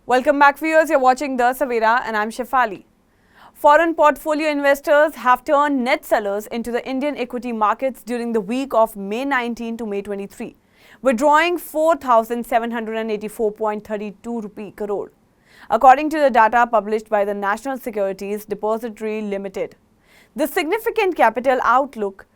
Welcome back, viewers. You're watching The Savera and I'm Shefali. Foreign portfolio investors have turned net sellers into the Indian equity markets during the week of May 19 to May 23, withdrawing 4,784.32 rupee crore, according to the data published by the National Securities Depository Limited. This significant capital outlook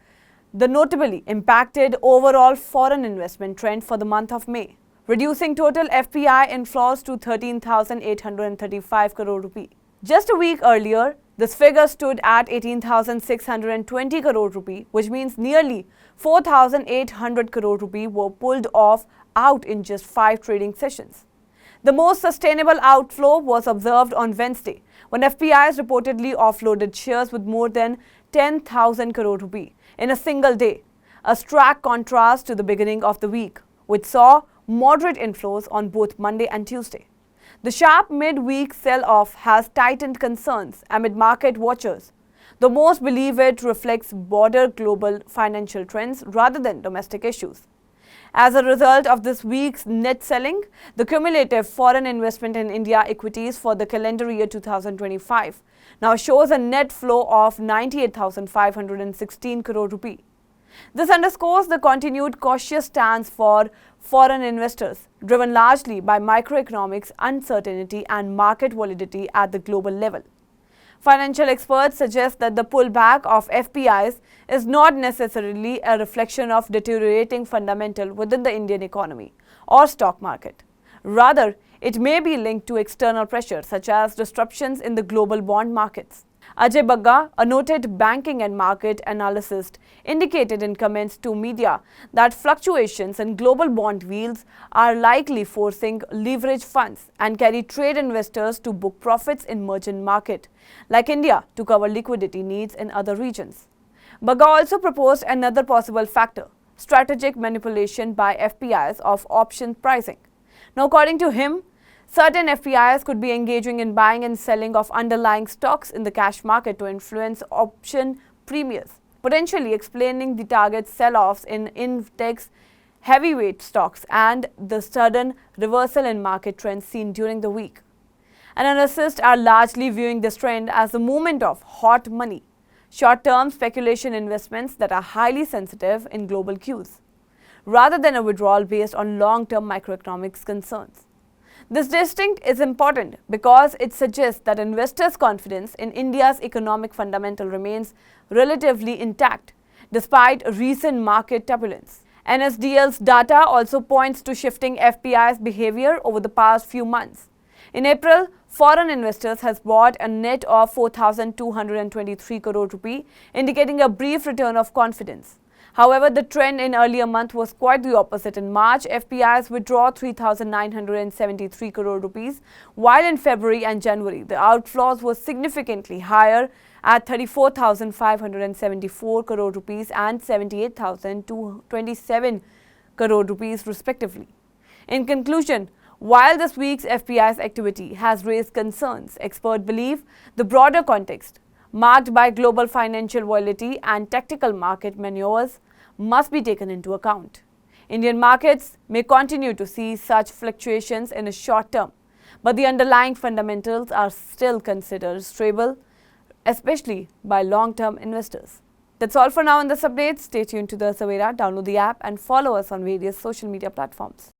notably impacted overall foreign investment trend for the month of May, reducing total FPI inflows to 13,835 crore rupee. Just a week earlier, this figure stood at 18,620 crore rupee, which means nearly 4,800 crore rupee were pulled out in just 5 trading sessions. The most sustainable outflow was observed on Wednesday, when FPIs reportedly offloaded shares with more than 10,000 crore rupee in a single day, a stark contrast to the beginning of the week, which saw moderate inflows on both Monday and Tuesday. The sharp mid-week sell-off has tightened concerns amid market watchers, though most believe it reflects broader global financial trends rather than domestic issues. As a result of this week's net selling, the cumulative foreign investment in India equities for the calendar year 2025 now shows a net flow of 98,516 crore rupee. This underscores the continued cautious stance for foreign investors, driven largely by macroeconomics uncertainty and market volatility at the global level. Financial experts suggest that the pullback of FPIs is not necessarily a reflection of deteriorating fundamentals within the Indian economy or stock market. Rather, it may be linked to external pressures such as disruptions in the global bond markets. Ajay Bagga, a noted banking and market analyst, indicated in comments to media that fluctuations in global bond yields are likely forcing leverage funds and carry trade investors to book profits in emerging market, like India, to cover liquidity needs in other regions. Bagga also proposed another possible factor: strategic manipulation by FPIs of option pricing. Now, according to him, certain FPIs could be engaging in buying and selling of underlying stocks in the cash market to influence option premiums, potentially explaining the target sell-offs in index heavyweight stocks and the sudden reversal in market trends seen during the week. Analysts are largely viewing this trend as a movement of hot money, short-term speculation investments that are highly sensitive in global cues, rather than a withdrawal based on long-term macroeconomics concerns. This distinction is important because it suggests that investors' confidence in India's economic fundamental remains relatively intact despite recent market turbulence. NSDL's data also points to shifting FPI's behavior over the past few months. In April, foreign investors has bought a net of 4,223 crore rupee, indicating a brief return of confidence. However, the trend in earlier month was quite the opposite. In March, FPIs withdraw 3,973 crore rupees, while in February and January, the outflows were significantly higher at 34,574 crore rupees and 78,227 crore rupees respectively. In conclusion, while this week's FPI's activity has raised concerns, experts believe the broader context, marked by global financial volatility and tactical market maneuvers, must be taken into account. Indian markets may continue to see such fluctuations in the short term, but the underlying fundamentals are still considered stable, especially by long-term investors. That's all for now in this update. Stay tuned to The Savera, download the app and follow us on various social media platforms.